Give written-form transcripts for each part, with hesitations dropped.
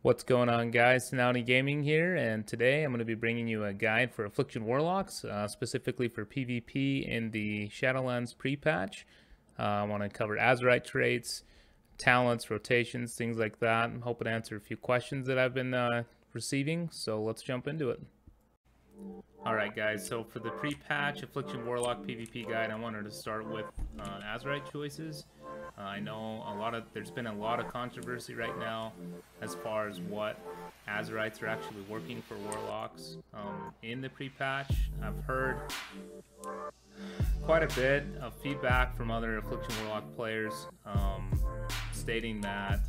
What's going on, guys? Sonality Gaming here, and today I'm going to be bringing you a guide for Affliction Warlocks, specifically for PvP in the Shadowlands pre-patch. I want to cover Azerite traits, talents, rotations, things like that. I'm hoping to answer a few questions that I've been receiving, so let's jump into it. Alright guys, so for the pre-patch Affliction Warlock PvP guide, I wanted to start with Azerite Choices. I know there's been a lot of controversy right now as far as what Azerites are actually working for Warlocks. In the pre-patch, I've heard quite a bit of feedback from other Affliction Warlock players stating that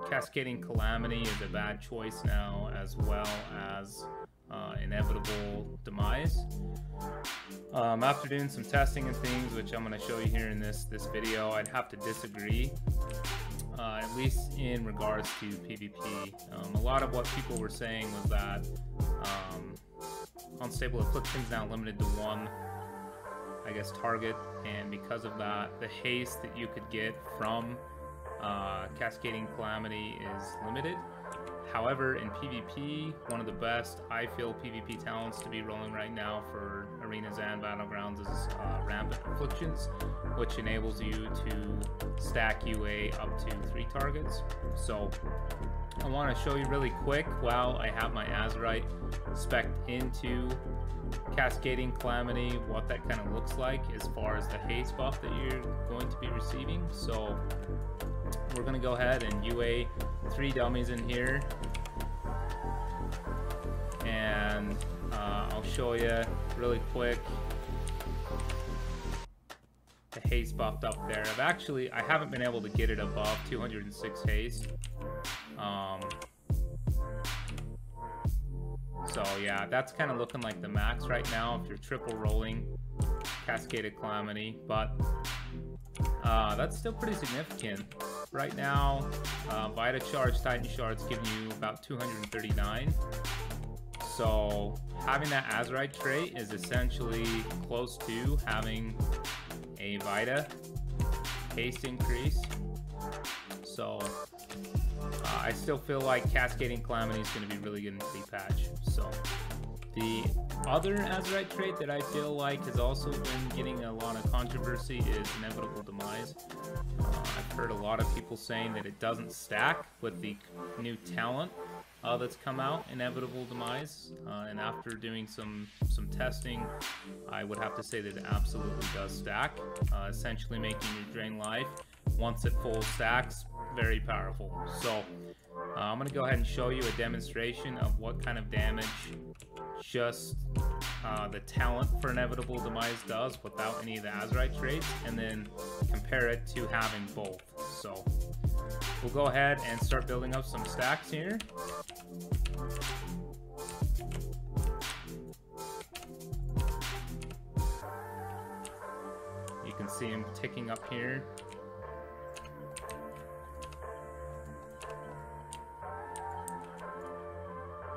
Cascading Calamity is a bad choice now, as well as Inevitable Demise. After doing some testing and things, which I'm going to show you here in this video, I'd have to disagree, at least in regards to PvP. A lot of what people were saying was that Unstable Affliction is now limited to one, I guess, target, and because of that, the haste that you could get from Cascading Calamity is limited. However, in PvP, one of the best, I feel, PvP talents to be rolling right now for arenas and battlegrounds is Rampant Afflictions, which enables you to stack UA up to 3 targets. So I want to show you really quick while I have my Azerite spec'd into Cascading Calamity what that kind of looks like as far as the haste buff that you're going to be receiving. So we're going to go ahead and UA 3 dummies in here, and I'll show you really quick the haste buffed up there. I haven't been able to get it above 206 haste. So yeah, that's kind of looking like the max right now if you're triple rolling Cascaded Calamity, but that's still pretty significant. Right now, Vita Charge, Titan Shards giving you about 239. So having that Azerite trait is essentially close to having a Vita haste increase. So I still feel like Cascading Calamity is going to be really good in pre-patch. So the other Azerite trait that I feel like has also been getting a lot of controversy is Inevitable Demise. I've heard a lot of people saying that it doesn't stack with the new talent that's come out, Inevitable Demise, and after doing some testing, I would have to say that it absolutely does stack, essentially making your drain life, once it full stacks, very powerful. So I'm going to go ahead and show you a demonstration of what kind of damage just the talent for Inevitable Demise does without any of the Azerite traits, and then compare it to having both. So we'll go ahead and start building up some stacks here. You can see them ticking up here.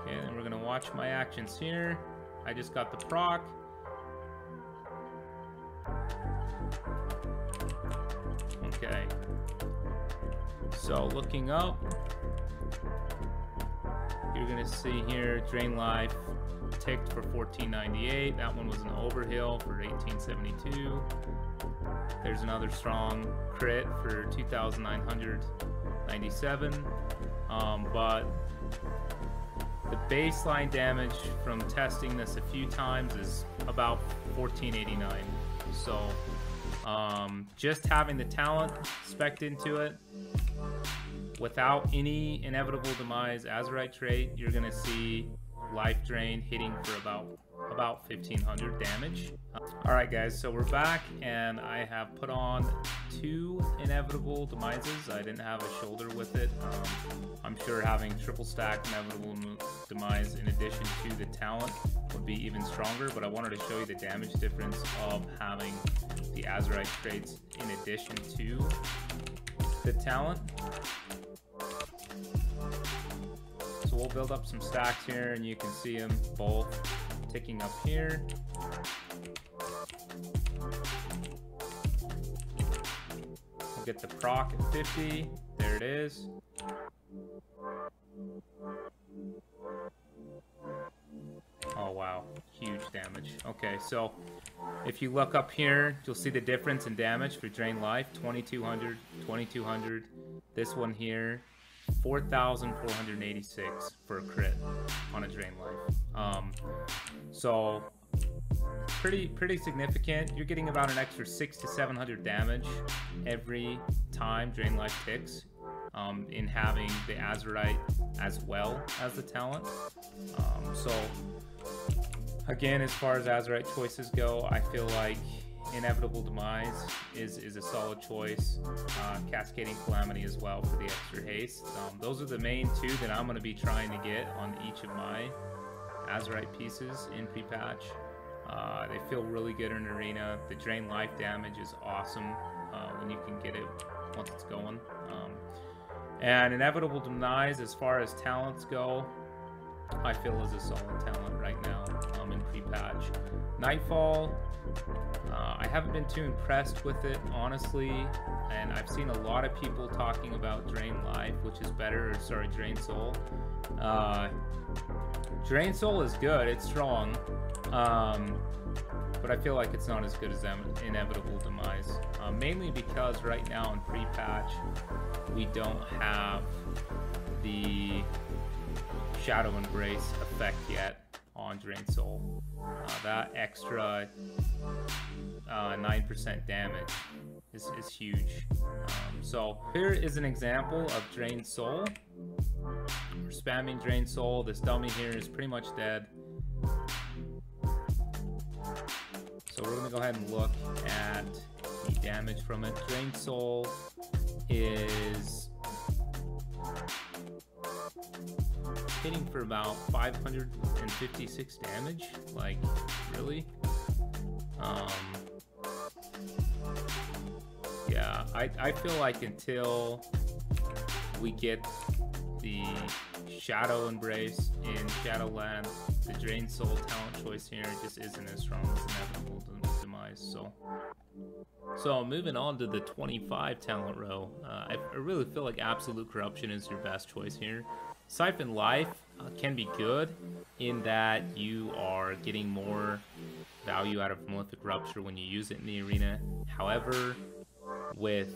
Okay, and we're gonna watch my actions here. I just got the proc. Okay. So looking up, you're gonna see here drain life ticked for 1498. That one was an overhill for 1872. There's another strong crit for 2997. But the baseline damage from testing this a few times is about 1489. So just having the talent spec'd into it without any Inevitable Demise Azerite trait, you're gonna see life drain hitting for about 1500 damage. Alright guys, so we're back, and I have put on 2 Inevitable Demises. I didn't have a shoulder with it. I'm sure having triple stack Inevitable Demise in addition to the talent would be even stronger, but I wanted to show you the damage difference of having the Azerite traits in addition to the talent. So we'll build up some stacks here, and you can see them both ticking up here. We'll get the proc at 50. There there it is. Oh wow, huge damage. Okay, so if you look up here, you'll see the difference in damage for Drain Life. 2200, 2200. This one here, 4486 for a crit on a Drain Life. So pretty significant. You're getting about an extra 600 to 700 damage every time Drain Life ticks, in having the Azerite as well as the talent. So again, as far as Azerite choices go, I feel like Inevitable Demise is a solid choice. Cascading Calamity as well for the extra haste. Those are the main two that I'm going to be trying to get on each of my Azerite pieces in pre-patch. They feel really good in Arena. The Drain Life damage is awesome when you can get it once it's going. And Inevitable Demise, as far as talents go, I feel is a solid talent right now in pre-patch. Nightfall, I haven't been too impressed with it, honestly, and I've seen a lot of people talking about Drain Life, which is better, or sorry, Drain Soul. Drain Soul is good, it's strong, but I feel like it's not as good as Inevitable Demise, mainly because right now in pre-patch, we don't have the Shadow Embrace effect yet on Drain Soul. That extra 9% damage is huge. So here is an example of Drain Soul. We're spamming Drain Soul. This dummy here is pretty much dead. So we're gonna go ahead and look at the damage from it. Drain Soul is hitting for about 556 damage. Like, really? Yeah, I feel like until we get the Shadow Embrace in Shadowland, the Drain Soul talent choice here just isn't as strong as Inevitable Demise. So moving on to the 25 talent row, I really feel like Absolute Corruption is your best choice here. Siphon Life can be good in that you are getting more value out of Malefic Rupture when you use it in the arena. However, with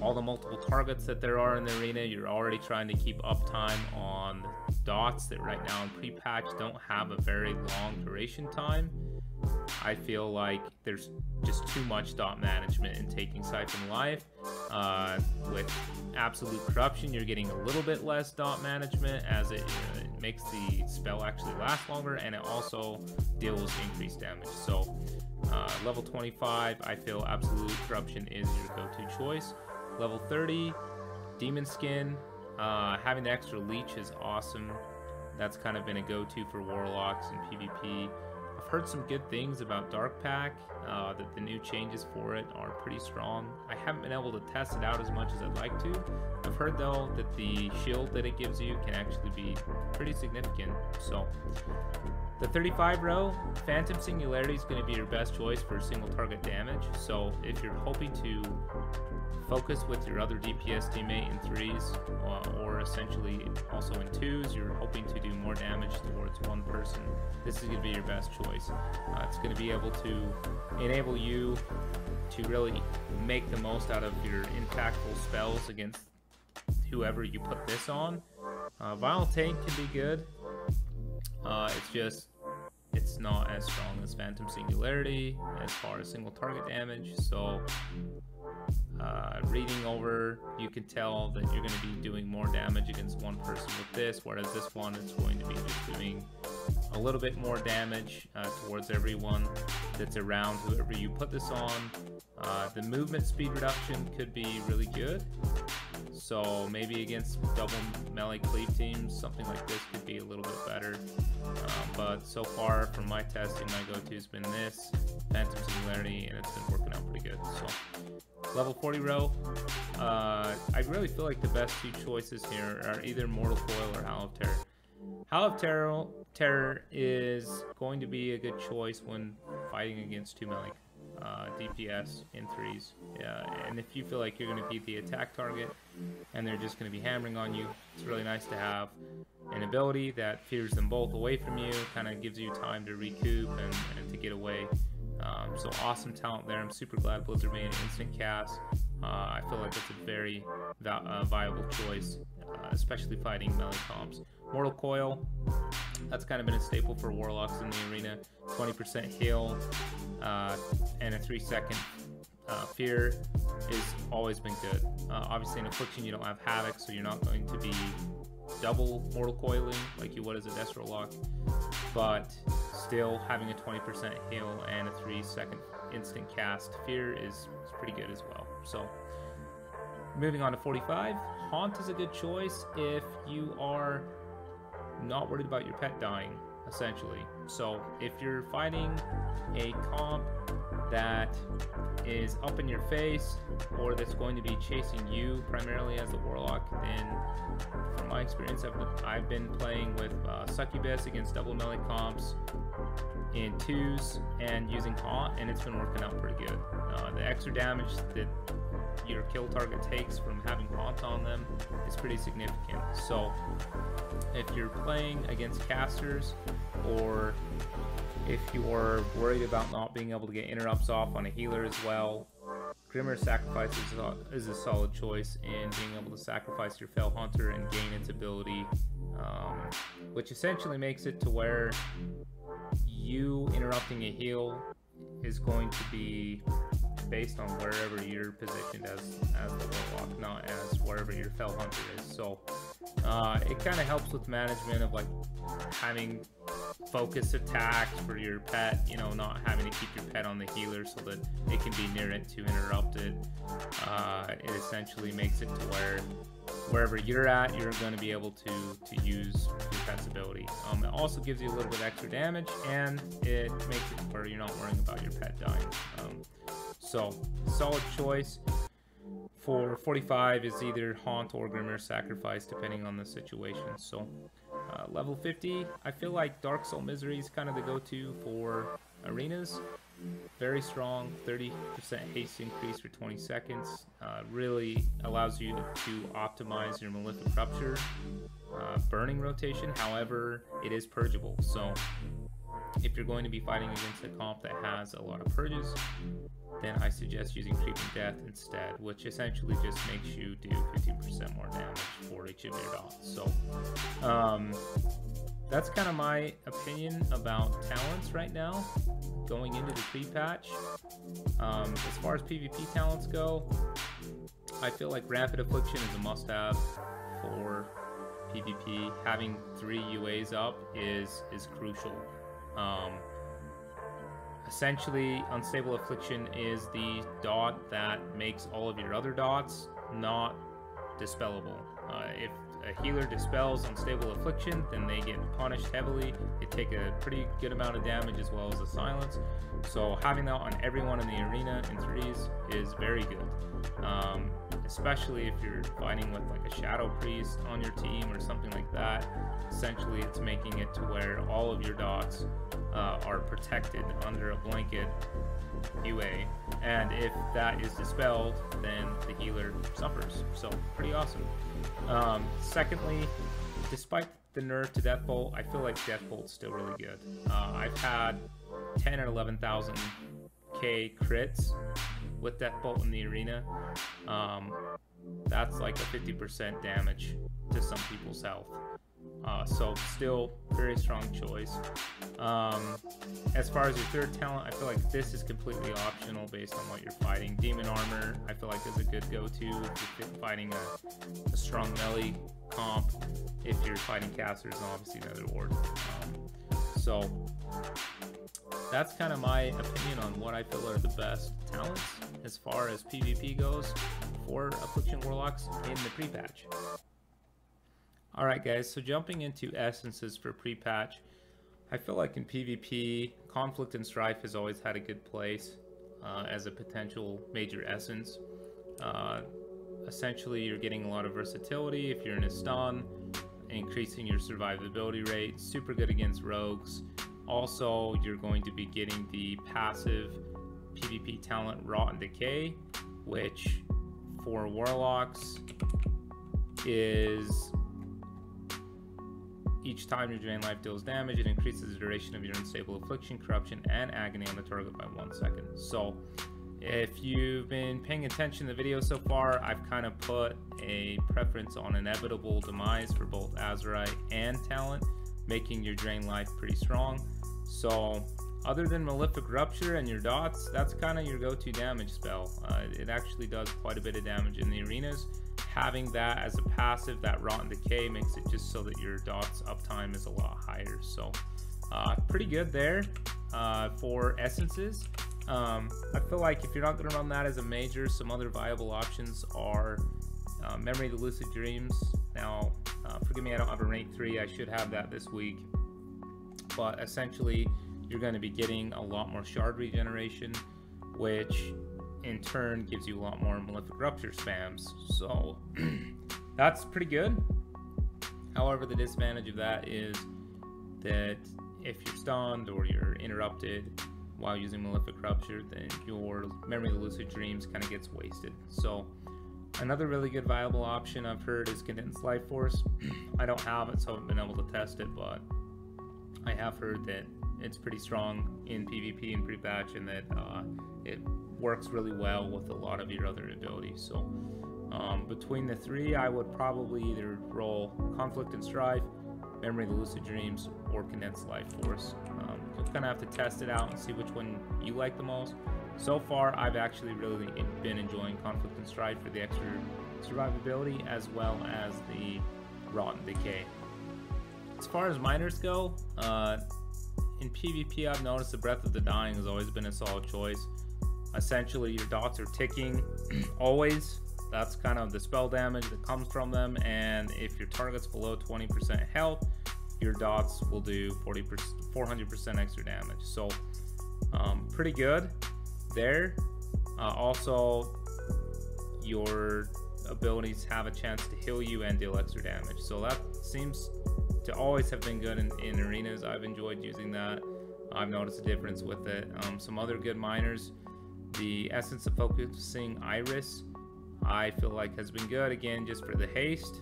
all the multiple targets that there are in the arena, you're already trying to keep uptime on dots that right now in pre-patch don't have a very long duration time. I feel like there's just too much dot management in taking Siphon Life. With Absolute Corruption, you're getting a little bit less dot management, as it makes the spell actually last longer, and it also deals increased damage. So level 25, I feel Absolute Corruption is your go-to choice. Level 30, Demon Skin. Having the extra leech is awesome. That's kind of been a go-to for Warlocks and PvP. I've heard some good things about Dark Pack, that the new changes for it are pretty strong. I haven't been able to test it out as much as I'd like to. I've heard though that the shield that it gives you can actually be pretty significant. So the 35 row, Phantom Singularity is going to be your best choice for single target damage. So if you're hoping to focus with your other DPS teammate in 3s, or essentially also in 2s, you're hoping to do more damage towards one person, this is going to be your best choice. It's going to be able to enable you to really make the most out of your impactful spells against whoever you put this on. Violent Tank can be good. It's not as strong as Phantom Singularity as far as single target damage. So reading over, you can tell that you're going to be doing more damage against one person with this, whereas this one is going to be just doing a little bit more damage towards everyone that's around whoever you put this on. The movement speed reduction could be really good. So maybe against double melee cleave teams, something like this could be a little bit better. But so far from my testing, my go-to has been this, Phantom Singularity, and it's been working out pretty good. So level 40 row, I really feel like the best two choices here are either Mortal Coil or Howl of Terror. Howl of Terror is going to be a good choice when fighting against 2 melee DPS in 3s. And if you feel like you're going to be the attack target and they're just going to be hammering on you, it's really nice to have an ability that fears them both away from you, kind of gives you time to recoup and to get away. So awesome talent there. I'm super glad Blizzard made an instant cast. I feel like it's a very viable choice, especially fighting melee comps. Mortal Coil, that's kind of been a staple for Warlocks in the arena. 20% heal and a 3-second fear has always been good. Obviously in Affliction you don't have Havoc, so you're not going to be double Mortal Coiling like you would as a Death Warlock, but still having a 20% heal and a 3-second instant cast fear is pretty good as well. So moving on to 45, Haunt is a good choice if you are not worried about your pet dying, essentially. So if you're fighting a comp that is up in your face or that's going to be chasing you primarily as a Warlock, then from my experience I've been playing with Succubus against double melee comps in 2s and using Haunt, and it's been working out pretty good. The extra damage that your kill target takes from having Haunt on them is pretty significant. So if you're playing against casters, or if you're worried about not being able to get interrupts off on a healer as well, Grimmer Sacrifice is a solid choice in being able to sacrifice your Fel Hunter and gain its ability, which essentially makes it to where you interrupting a heal is going to be based on wherever you're positioned as the Warlock, not as wherever your Fel Hunter is. So it kind of helps with management of like having focus attacks for your pet, you know, not having to keep your pet on the healer so that it can be near it to interrupt it. It essentially makes it to where wherever you're at, you're going to be able to use your pet's ability. It also gives you a little bit extra damage, and it makes it where you're not worrying about your pet dying. So solid choice for 45 is either Haunt or Grimmer Sacrifice, depending on the situation. So level 50, I feel like Dark Soul Misery is kind of the go-to for arenas. Very strong, 30% haste increase for 20 seconds. Really allows you to optimize your Malefic Rupture burning rotation. However, it is purgeable. So if you're going to be fighting against a comp that has a lot of purges, then I suggest using Creeping Death instead, which essentially just makes you do 15% more damage for each of your dots. So that's kind of my opinion about talents right now going into the pre-patch. As far as PvP talents go, I feel like Rampant Affliction is a must-have for PvP. Having 3 UAs up is crucial. Essentially, Unstable Affliction is the dot that makes all of your other dots not dispellable. If a healer dispels Unstable Affliction, then they get punished heavily. They take a pretty good amount of damage as well as the silence. So having that on everyone in the arena in 3s is very good. Especially if you're fighting with like a Shadow Priest on your team or something like that. Essentially, it's making it to where all of your dots are protected under a blanket UA, and if that is dispelled, then the healer suffers. So pretty awesome. Secondly, despite the nerf to Death Bolt, I feel like Death Bolt's still really good. I've had 10 and 11,000 K crits with Death Bolt in the arena. That's like a 50% damage to some people's health. So still very strong choice. As far as your third talent, I feel like this is completely optional based on what you're fighting. Demon Armor, I feel like is a good go-to if you're fighting a strong melee comp, if you're fighting casters, and obviously Nether Ward. So that's kind of my opinion on what I feel are the best talents as far as PvP goes for Affliction Warlocks in the pre-patch. Alright guys, so jumping into essences for pre-patch, I feel like in PvP, Conflict and Strife has always had a good place as a potential major essence. Essentially, you're getting a lot of versatility if you're in a stun, increasing your survivability rate, super good against rogues. Also, you're going to be getting the passive PvP talent Rot and Decay, which for Warlocks is each time your drain life deals damage, it increases the duration of your unstable affliction, corruption, and agony on the target by 1 second. So if you've been paying attention to the video so far, I've kind of put a preference on inevitable demise for both Azerite and talent, making your drain life pretty strong. So other than Malefic Rupture and your dots, that's kind of your go-to damage spell. It actually does quite a bit of damage in the arenas. Having that as a passive, that Rot and Decay, makes it just so that your dots uptime is a lot higher. So pretty good there for essences. I feel like if you're not going to run that as a major, some other viable options are Memory of the Lucid Dreams. Now, forgive me, I don't have a rank 3. I should have that this week. But essentially, you're going to be getting a lot more shard regeneration, which in turn gives you a lot more Malefic Rupture spams. So that's pretty good. However, the disadvantage of that is that if you're stunned or you're interrupted while using Malefic Rupture, then your Memory of the Lucid Dreams kind of gets wasted. So another really good viable option I've heard is Condensed Life Force. I don't have it, so I haven't been able to test it, but I have heard that it's pretty strong in PvP and pre-patch, and that it works really well with a lot of your other abilities. So between the three, I would probably either roll Conflict and Strife, Memory of the Lucid Dreams, or Condensed Life Force. You'll kind of have to test it out and see which one you like the most. So far, I've actually really been enjoying Conflict and Strife for the extra survivability, as well as the Rot and Decay. As far as minors go, in PvP, I've noticed the Breath of the Dying has always been a solid choice. Essentially, your dots are ticking always. That's kind of the spell damage that comes from them, and if your target's below 20% health, your dots will do 400% extra damage. So pretty good there. Also, your abilities have a chance to heal you and deal extra damage, so that seems to always have been good in arenas. I've enjoyed using that. I've noticed a difference with it. Some other good minors, the Essence of Focusing Iris, I feel like has been good, again, just for the haste.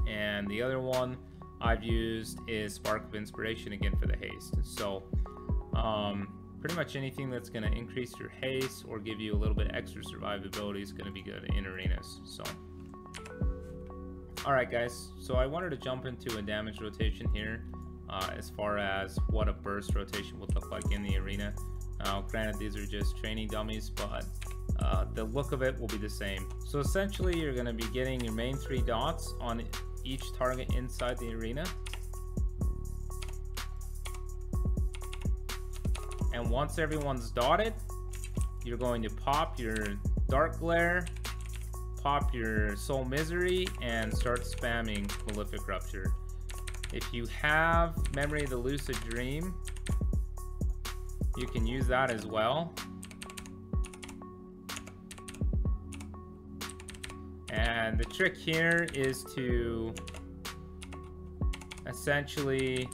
And the other one I've used is Spark of Inspiration, again for the haste. So pretty much anything that's going to increase your haste or give you a little bit extra survivability is going to be good in arenas. So alright guys, so I wanted to jump into a damage rotation here, as far as what a burst rotation would look like in the arena. Granted, these are just training dummies, but the look of it will be the same. So essentially, you're going to be getting your main 3 dots on each target inside the arena. And once everyone's dotted, you're going to pop your Dark Glare, pop your Soul Misery, and start spamming Malefic Rupture. If you have Memory of the Lucid Dream, you can use that as well. And the trick here is to essentially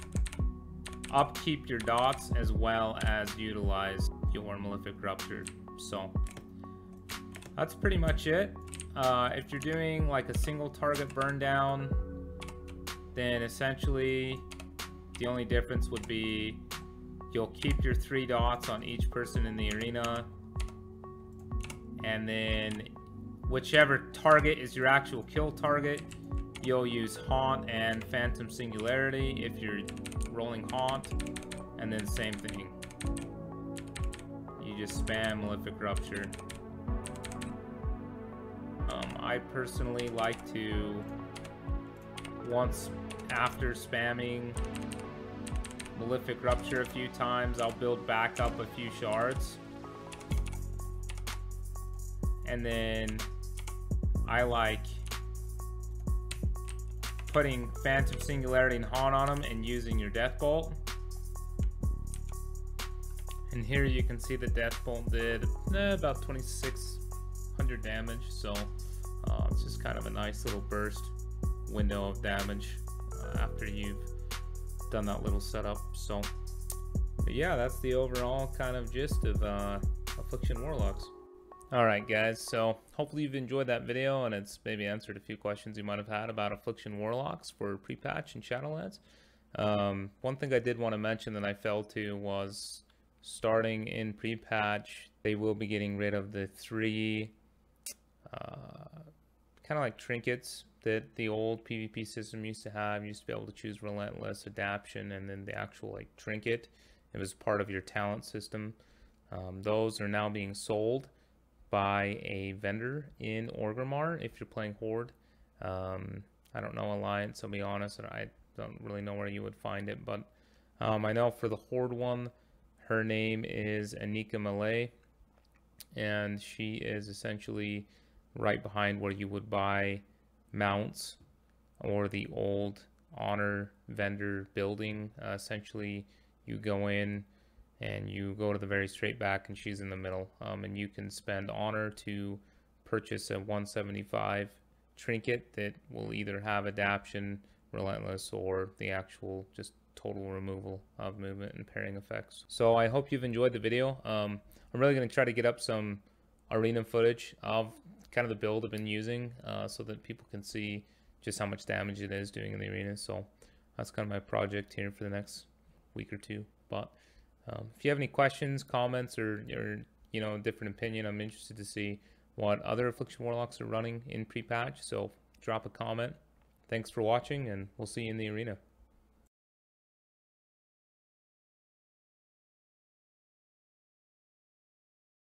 upkeep your dots as well as utilize your Malefic Rupture. So that's pretty much it. If you're doing like a single target burn down, then essentially the only difference would be you'll keep your 3 dots on each person in the arena, and then whichever target is your actual kill target, you'll use Haunt and Phantom Singularity if you're rolling Haunt, and then same thing. You just spam Malefic Rupture. I personally like to, once after spamming Malefic Rupture a few times, I'll build back up a few shards, and then I like putting Phantom Singularity and Haunt on them and using your Death Bolt. And here you can see the Death Bolt did about 2600 damage, so it's just kind of a nice little burst window of damage after you've done that little setup. So But yeah, that's the overall kind of gist of Affliction Warlocks. Alright guys, so hopefully you've enjoyed that video and it's maybe answered a few questions you might have had about Affliction Warlocks for pre-patch and Shadowlands. One thing I did want to mention that I failed to was starting in pre-patch, they will be getting rid of the 3 kind of like trinkets that the old PvP system used to have. You used to be able to choose Relentless, Adaption, and then the actual like trinket. It was part of your talent system. Those are now being sold by a vendor in Orgrimmar if you're playing Horde. I don't know Alliance, I'll be honest, and I don't really know where you would find it, but I know for the Horde one, her name is Anika Malay, and she is essentially right behind where you would buy mounts or the old honor vendor building. Essentially, you go in and you go to the very straight back and she's in the middle, and you can spend honor to purchase a 175 trinket that will either have adaption, relentless, or the actual just total removal of movement and pairing effects. So I hope you've enjoyed the video. I'm really going to try to get up some arena footage of kind of the build I've been using, so that people can see just how much damage it is doing in the arena. So that's kind of my project here for the next week or two. But if you have any questions, comments, or you know, a different opinion, I'm interested to see what other Affliction Warlocks are running in pre-patch. So drop a comment. Thanks for watching, and we'll see you in the arena.